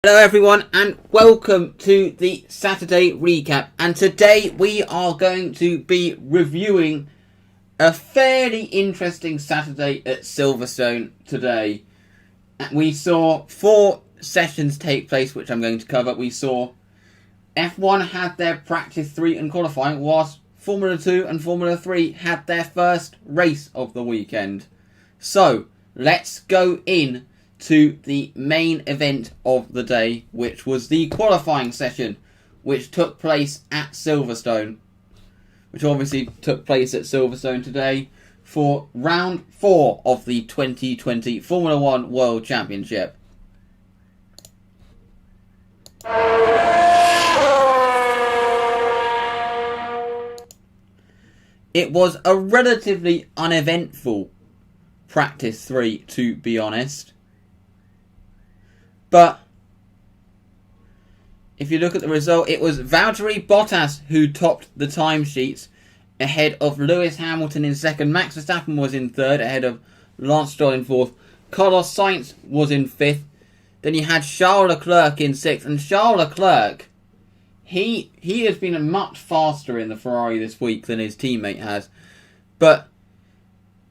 Hello everyone and welcome to the Saturday recap, and today we are going to be reviewing a fairly interesting Saturday at Silverstone today. We saw 4 sessions take place, which I'm going to cover. We saw F1 had their practice 3 and qualifying, whilst Formula 2 and Formula 3 had their first race of the weekend. So let's go in to the main event of the day, which was the qualifying session, which took place at Silverstone. Which obviously took place at Silverstone today for round 4 of the 2020 Formula 1 World Championship. It was a relatively uneventful practice 3, to be honest. But if you look at the result, it was Valtteri Bottas who topped the timesheets ahead of Lewis Hamilton in second. Max Verstappen was in third ahead of Lance Stroll in fourth. Carlos Sainz was in fifth. Then you had Charles Leclerc in sixth. And Charles Leclerc, he has been much faster in the Ferrari this week than his teammate has. But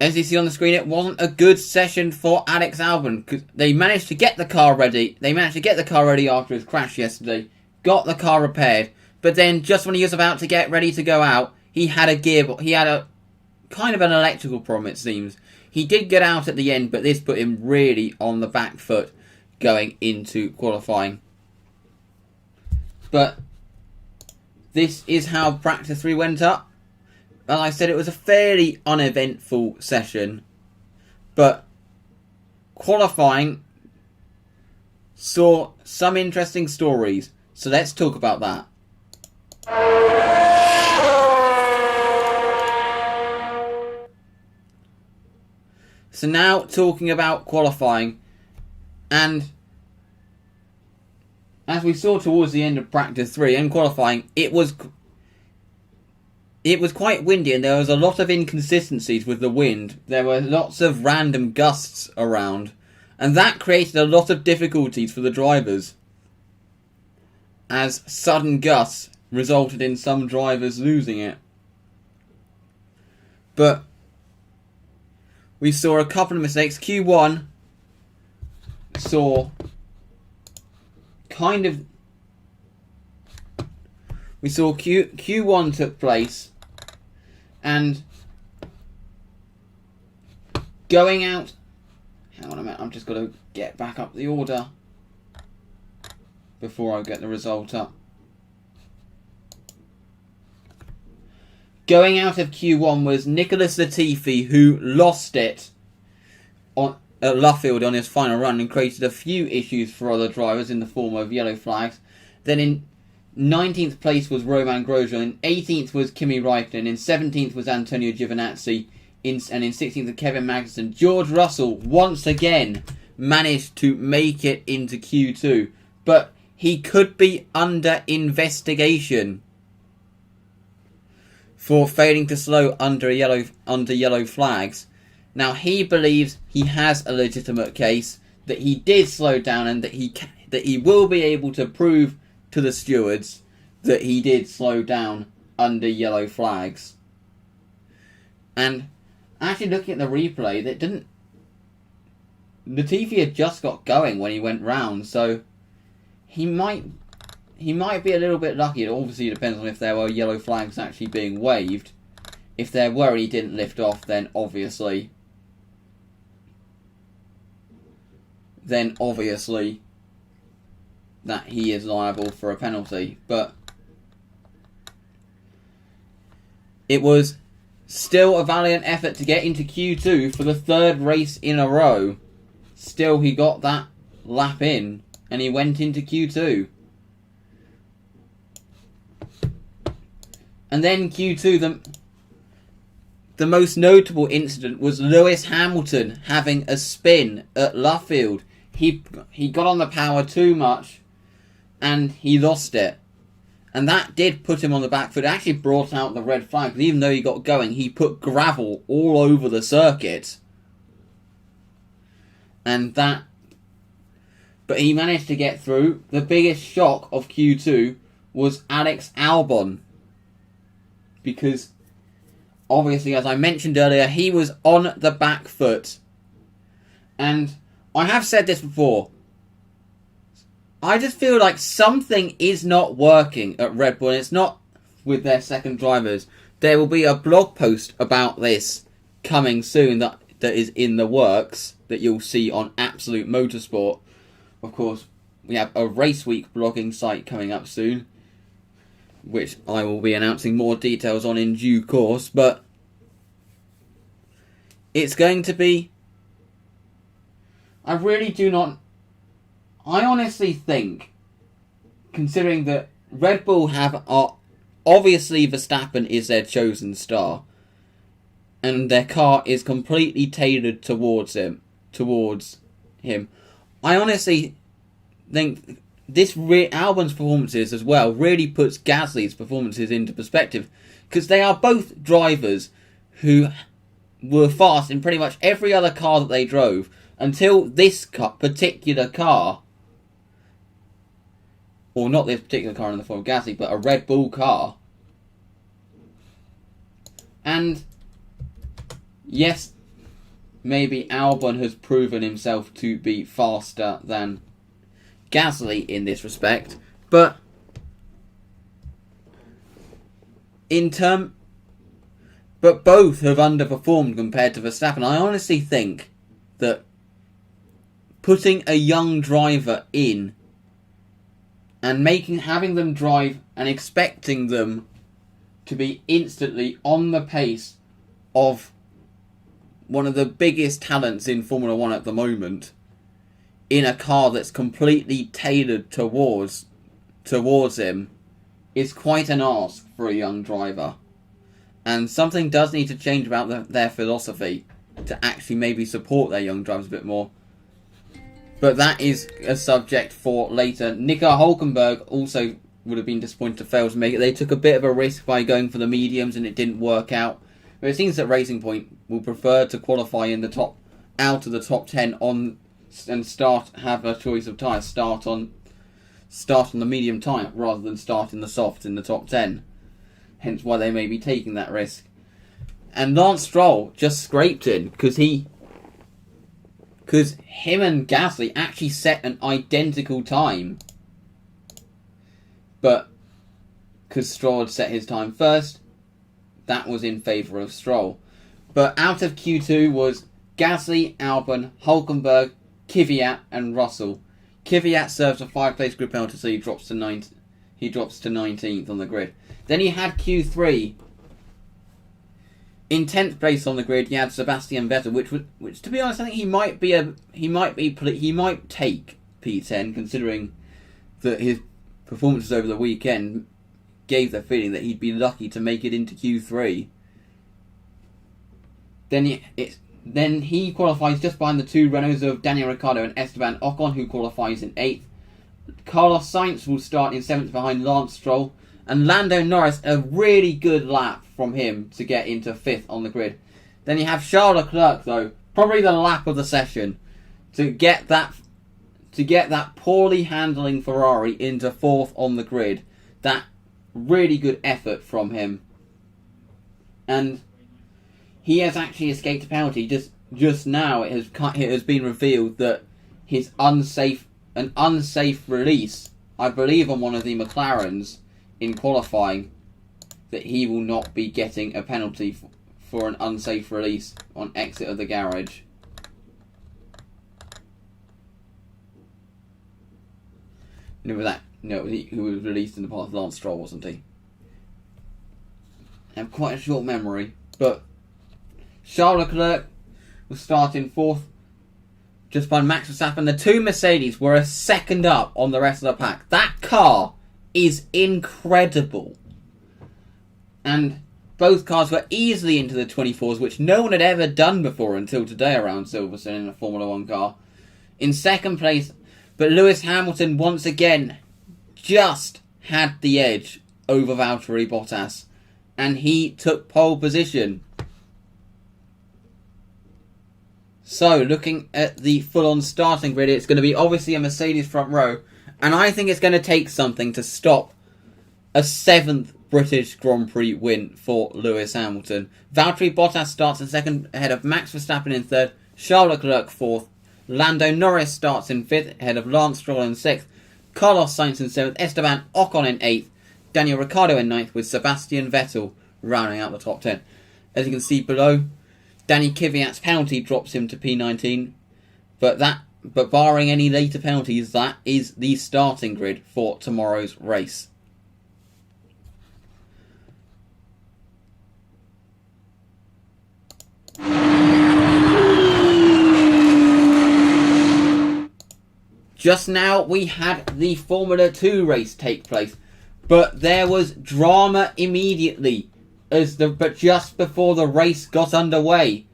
as you see on the screen, it wasn't a good session for Alex Albon, because they managed to get the car ready. They managed to get the car ready after his crash yesterday, got the car repaired, but then just when he was about to get ready to go out, he had a kind of an electrical problem, it seems. He did get out at the end, but this put him really on the back foot going into qualifying. But this is how practice 3 went up. As I said, it was a fairly uneventful session, but qualifying saw some interesting stories, so let's talk about that. So now talking about qualifying, and as we saw towards the end of practice 3 and qualifying, it was quite windy and there was a lot of inconsistencies with the wind. There were lots of random gusts around, and that created a lot of difficulties for the drivers, as sudden gusts resulted in some drivers losing it. But we saw a couple of mistakes. Q1 saw Q1 took place, and going out, hang on a minute, I'm just got to get back up the order before I get the result up. Going out of Q1 was Nicholas Latifi, who lost it at Luffield on his final run and created a few issues for other drivers in the form of yellow flags. Then in 19th place was Romain Grosjean, in 18th was Kimi Raikkonen, in 17th was Antonio Giovinazzi, and in 16th was Kevin Magnussen. George Russell once again managed to make it into Q2, but he could be under investigation for failing to slow under yellow flags. Now, he believes he has a legitimate case that he did slow down, and that he will be able to prove to the stewards that he did slow down under yellow flags. And actually looking at the replay, Latifi had just got going when he went round, so he might be a little bit lucky. It obviously depends on if there were yellow flags actually being waved. If there were and he didn't lift off, then obviously that he is liable for a penalty. But it was still a valiant effort to get into Q2 for the 3rd race in a row. Still, he got that lap in and he went into Q2. And then Q2, the most notable incident was Lewis Hamilton having a spin at Luffield. He got on the power too much and he lost it. And that did put him on the back foot. It actually brought out the red flag. Even though he got going, he put gravel all over the circuit. And that but he managed to get through. The biggest shock of Q2 was Alex Albon, because obviously, as I mentioned earlier, he was on the back foot. And I have said this before, I just feel like something is not working at Red Bull, and it's not with their second drivers. There will be a blog post about this coming soon that is in the works that you'll see on Absolute Motorsport. Of course, we have a RaceWeek blogging site coming up soon, which I will be announcing more details on in due course, but it's going to be... I honestly think, considering that Red Bull obviously Verstappen is their chosen star, and their car is completely tailored towards him. I honestly think this Albon's performances as well really puts Gasly's performances into perspective, because they are both drivers who were fast in pretty much every other car that they drove until this particular car, or not this particular car in the form of Gasly, but a Red Bull car. And yes, maybe Albon has proven himself to be faster than Gasly in this respect, but both have underperformed compared to Verstappen. I honestly think that putting a young driver in and having them drive and expecting them to be instantly on the pace of one of the biggest talents in Formula 1 at the moment, in a car that's completely tailored towards him, is quite an ask for a young driver. And something does need to change about their philosophy to actually maybe support their young drivers a bit more. But that is a subject for later. Nico Hülkenberg also would have been disappointed to fail to make it. They took a bit of a risk by going for the mediums and it didn't work out. But it seems that Racing Point will prefer to qualify in the out of the top 10 and have a choice of tyres. Start on the medium tyre rather than start in the soft in the top 10. Hence why they may be taking that risk. And Lance Stroll just scraped in because him and Gasly actually set an identical time. But because Stroll had set his time first, that was in favour of Stroll. But out of Q2 was Gasly, Albon, Hülkenberg, Kvyat and Russell. Kvyat serves a 5-place grid penalty, so he drops to 19th on the grid. Then he had Q3. In 10th place on the grid, he had Sebastian Vettel, which to be honest, I think he might take P10, considering that his performances over the weekend gave the feeling that he'd be lucky to make it into Q3. Then he qualifies just behind the two Renaults of Daniel Ricciardo and Esteban Ocon, who qualifies in 8th. Carlos Sainz will start in 7th behind Lance Stroll. And Lando Norris, a really good lap from him to get into 5th on the grid. Then you have Charles Leclerc, though, probably the lap of the session, to get that poorly handling Ferrari into 4th on the grid. That really good effort from him. And he has actually escaped a penalty. Just now it has been revealed that an unsafe release, I believe on one of the McLarens in qualifying, that he will not be getting a penalty for an unsafe release on exit of the garage. Who was released in the past? Lance Stroll, wasn't he? I have quite a short memory, but Charles Leclerc will start in 4th, just by Max Verstappen. The two Mercedes were a second up on the rest of the pack. That car is incredible. And both cars were easily into the 24s, which no one had ever done before until today around Silverstone in a Formula 1 car. In 2nd place, but Lewis Hamilton once again just had the edge over Valtteri Bottas, and he took pole position. So, looking at the full-on starting grid, it's going to be obviously a Mercedes front row. And I think it's going to take something to stop a 7th British Grand Prix win for Lewis Hamilton. Valtteri Bottas starts in second ahead of Max Verstappen in third, Charles Leclerc fourth, Lando Norris starts in fifth ahead of Lance Stroll in sixth, Carlos Sainz in seventh, Esteban Ocon in eighth, Daniel Ricciardo in ninth, with Sebastian Vettel rounding out the top 10. As you can see below, Danny Kvyat's penalty drops him to P19, but barring any later penalties, that is the starting grid for tomorrow's race. Just now we had the Formula 2 race take place, but there was drama immediately but just before the race got underway.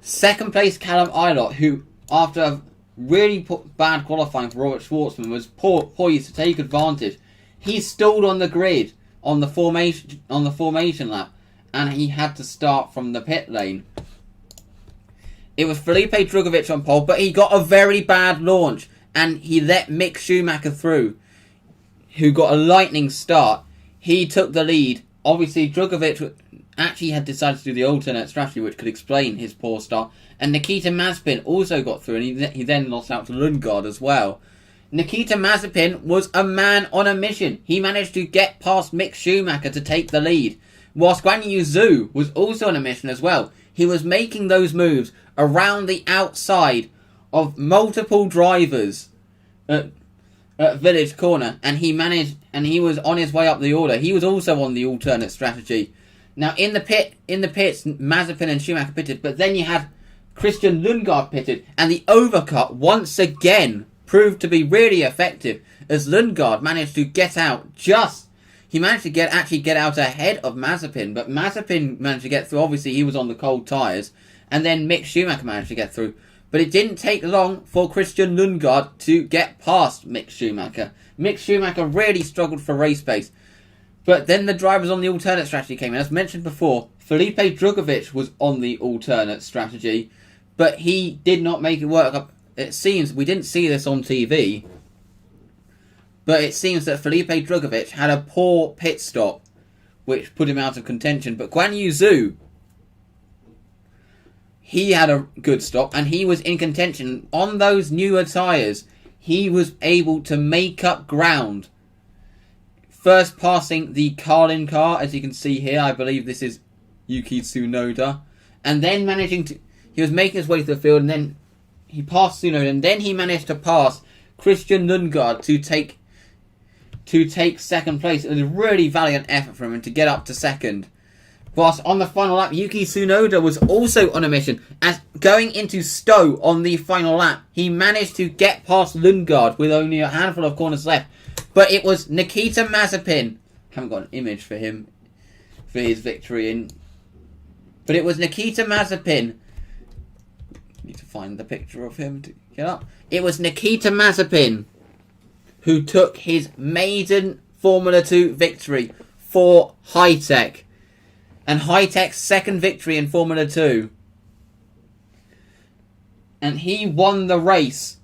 Second place Callum Ilott, who after really bad qualifying for Robert Schwartzman was poised to take advantage. He stalled on the grid on the formation lap, and he had to start from the pit lane. It was Felipe Drugovich on pole, but he got a very bad launch, and he let Mick Schumacher through, who got a lightning start. He took the lead. Obviously, Drugovich actually had decided to do the alternate strategy, which could explain his poor start. And Nikita Mazepin also got through, and he then lost out to Lundgaard as well. Nikita Mazepin was a man on a mission. He managed to get past Mick Schumacher to take the lead, whilst Guan Yu Zhou was also on a mission as well. He was making those moves around the outside of multiple drivers at Village Corner, and he was on his way up the order. He was also on the alternate strategy. Now in the pits, Mazepin and Schumacher pitted, but then you had Christian Lundgaard pitted, and the overcut once again proved to be really effective, as Lundgaard managed to get out he managed to get out ahead of Mazepin, but Mazepin managed to get through. Obviously he was on the cold tyres, and then Mick Schumacher managed to get through. But it didn't take long for Christian Lundgaard to get past Mick Schumacher. Mick Schumacher really struggled for race pace. But then the drivers on the alternate strategy came in. As mentioned before, Felipe Drugovich was on the alternate strategy, but he did not make it work. It seems, we didn't see this on TV, but it seems that Felipe Drugovich had a poor pit stop, which put him out of contention. But Guan Yu Zhou, he had a good stop, and he was in contention. On those newer tyres, he was able to make up ground. First passing the Carlin car, as you can see here. I believe this is Yuki Tsunoda. And then he was making his way to the field, and then he passed Tsunoda, and then he managed to pass Christian Lundgaard to take second place. It was a really valiant effort from him to get up to second. Whilst on the final lap, Yuki Tsunoda was also on a mission. As going into Stowe on the final lap, he managed to get past Lundgaard with only a handful of corners left. But it was Nikita Mazepin. Haven't got an image for him for his victory but it was Nikita Mazepin. Need to find the picture of him to get up. It was Nikita Mazepin who took his maiden Formula 2 victory for High-Tech. And High-Tech's second victory in Formula 2. And he won the race.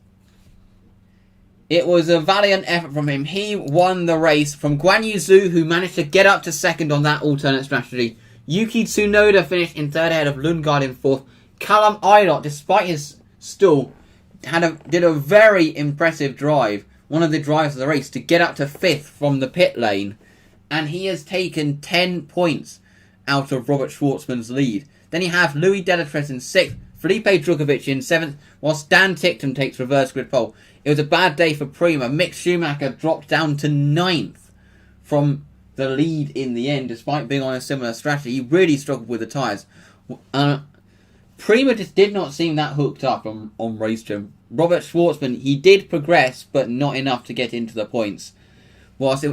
It was a valiant effort from him. He won the race from Guan Yu Zhou, who managed to get up to second on that alternate strategy. Yuki Tsunoda finished in third ahead of Lundgaard in fourth. Callum Ilott, despite his stall, did a very impressive drive. One of the drives of the race to get up to fifth from the pit lane. And he has taken 10 points out of Robert Schwartzman's lead. Then you have Louis Delatres in sixth, Felipe Drugovich in seventh, whilst Dan Ticktum takes reverse grid pole. It was a bad day for Prima. Mick Schumacher dropped down to ninth from the lead in the end, despite being on a similar strategy. He really struggled with the tyres. Prima just did not seem that hooked up on race trim. Robert Schwartzman, he did progress, but not enough to get into the points. Whilst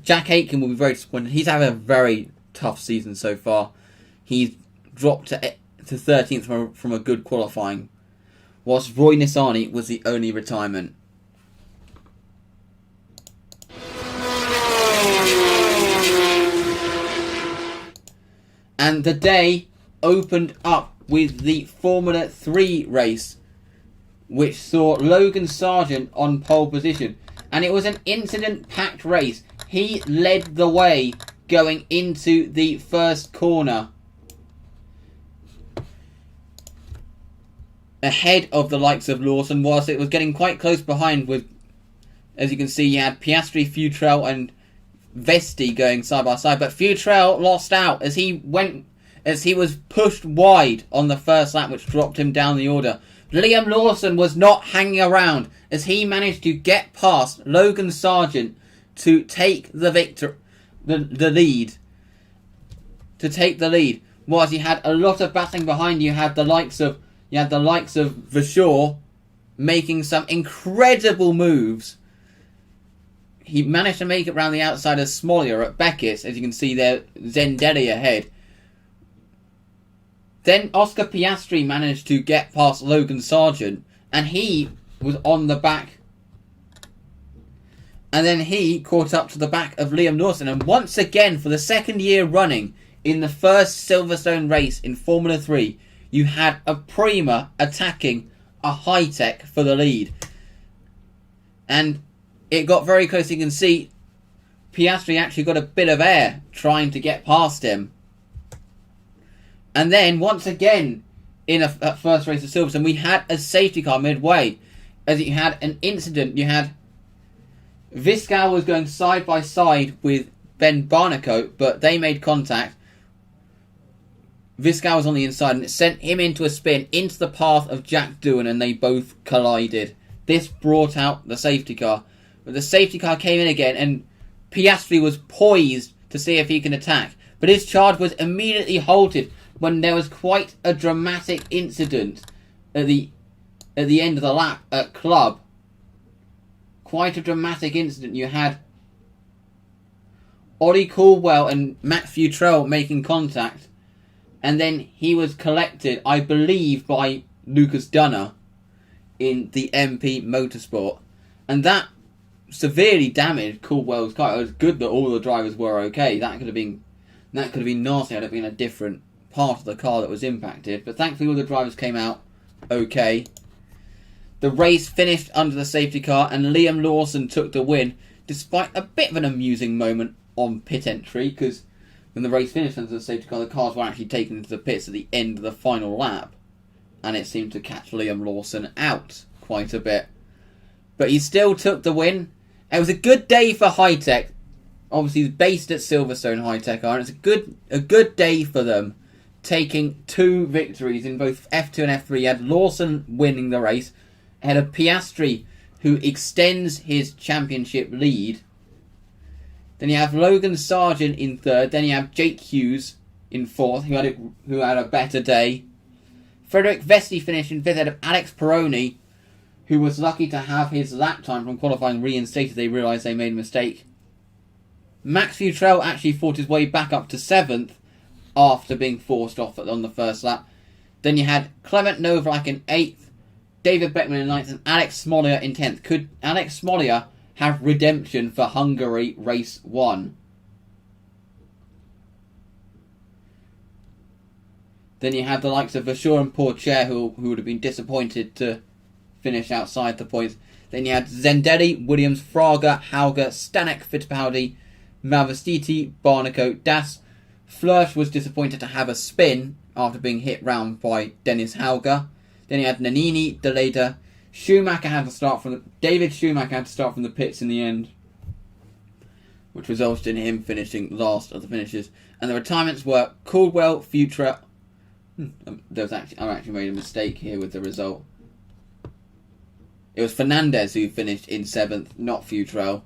Jack Aitken will be very disappointed. He's having a very tough season so far. He's dropped to 13th from a good qualifying, whilst Roy Nissany was the only retirement. And the day opened up with the Formula 3 race, which saw Logan Sargent on pole position. And it was an incident-packed race. He led the way going into the first corner, ahead of the likes of Lawson, whilst it was getting quite close behind with, as you can see, you had Piastri, Futrell and Vesti going side by side. But Futrell lost out as he was pushed wide on the first lap, which dropped him down the order. Liam Lawson was not hanging around as he managed to get past Logan Sargent to take the lead. To take the lead, whilst he had a lot of battling behind. You had the likes of Verschoor making some incredible moves. He managed to make it round the outside of Smolia at Beckett's, as you can see there, Zendelli ahead. Then Oscar Piastri managed to get past Logan Sargent, and he was on the back. And then he caught up to the back of Liam Lawson. And once again, for the second year running, in the first Silverstone race in Formula 3, you had a Prima attacking a high-tech for the lead. And it got very close. You can see Piastri actually got a bit of air trying to get past him. And then, once again, in a first race of Silverstone, we had a safety car midway. As you had an incident, you had Viscal was going side by side with Ben Barnicoat, but they made contact. Viscal was on the inside, and it sent him into a spin into the path of Jack Doohan, and they both collided. This brought out the safety car. But the safety car came in again, and Piastri was poised to see if he can attack. But his charge was immediately halted when there was quite a dramatic incident at the end of the lap at Club. Quite a dramatic incident. You had Ollie Caldwell and Matt Futrell making contact, and then he was collected, I believe, by Lucas Dunner in the MP Motorsport. And that severely damaged Caldwell's car. It was good that all the drivers were okay. That could have been nasty had it been a different part of the car that was impacted. But thankfully all the drivers came out okay. The race finished under the safety car, and Liam Lawson took the win, despite a bit of an amusing moment on pit entry, because when the race finished under the safety car, the cars were actually taken into the pits at the end of the final lap, and it seemed to catch Liam Lawson out quite a bit. But he still took the win. It was a good day for Hi-Tech. Obviously, he's based at Silverstone, Hi-Tech are, and it's a good day for them, taking 2 victories in both F2 and F3. You had Lawson winning the race, ahead of Piastri, who extends his championship lead. Then you have Logan Sargent in 3rd. Then you have Jake Hughes in 4th, who had a better day. Frederick Vesti finished in 5th, ahead of Alex Peroni, who was lucky to have his lap time from qualifying reinstated. They realised they made a mistake. Max Futrell actually fought his way back up to 7th after being forced off on the first lap. Then you had Clement Novalak in 8th, David Beckman in 9th, and Alex Smolia in 10th. Could Alex Smolia have redemption for Hungary Race 1? Then you have the likes of Verschoor and Pourchaire, who would have been disappointed to finish outside the points. Then you had Zendelli, Williams, Fraga, Hauger, Stanek, Fittipaldi, Malvestiti, Barnicoat, Das. Flörsch was disappointed to have a spin after being hit round by Dennis Hauger. Then you had Nannini, Deleda. David Schumacher had to start from the pits in the end, which resulted in him finishing last of the finishers. And the retirements were Caldwell, Futrell. I actually made a mistake here with the result. It was Fernandez who finished in 7th, not Futrell.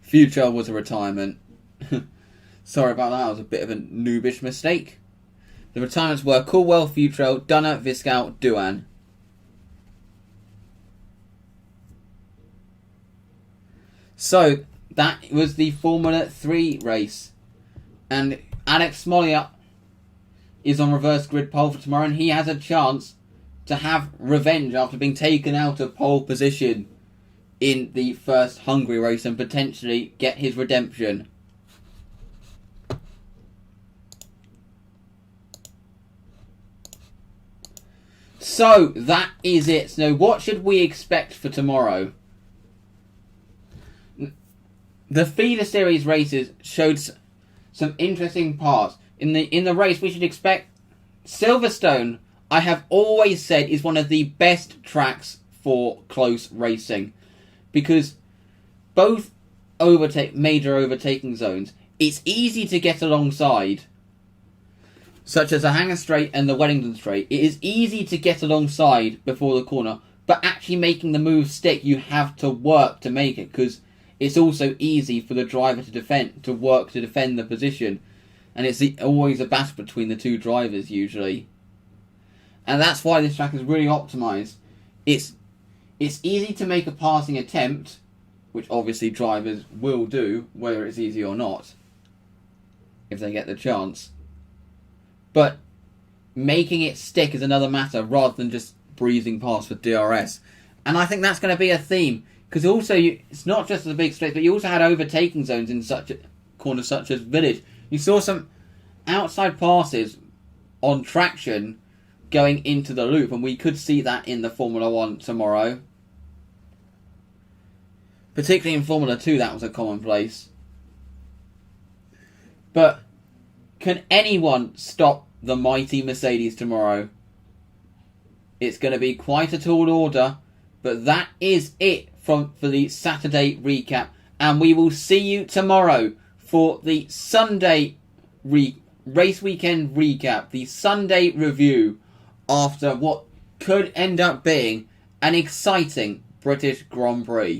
Futrell was a retirement. Sorry about that, it was a bit of a noobish mistake. The retirements were Caldwell, Futrell, Dunner, Viscal, Doohan. So, that was the Formula 3 race. And Alex Smolia is on reverse grid pole for tomorrow, and he has a chance to have revenge after being taken out of pole position in the first Hungary race and potentially get his redemption. So, that is it. So, what should we expect for tomorrow? The feeder series races showed some interesting parts. In the race, we should expect Silverstone, I have always said, is one of the best tracks for close racing. Because both major overtaking zones, it's easy to get alongside, such as the Hangar Straight and the Wellington Straight. It is easy to get alongside before the corner, but actually making the move stick, you have to work to make it, because it's also easy for the driver to defend the position, and it's always a battle between the two drivers usually. And that's why this track is really optimised. It's easy to make a passing attempt, which obviously drivers will do, whether it's easy or not, if they get the chance. But making it stick is another matter, rather than just breezing past for DRS. And I think that's going to be a theme, because also it's not just the big straights, but you also had overtaking zones in such corners such as Village. You saw some outside passes on traction going into the loop, and we could see that in the Formula 1 tomorrow. Particularly in Formula 2, that was a commonplace. But can anyone stop the mighty Mercedes tomorrow? It's going to be quite a tall order, but that is it for the Saturday recap. And we will see you tomorrow for the Sunday race weekend recap, the Sunday review, after what could end up being an exciting British Grand Prix.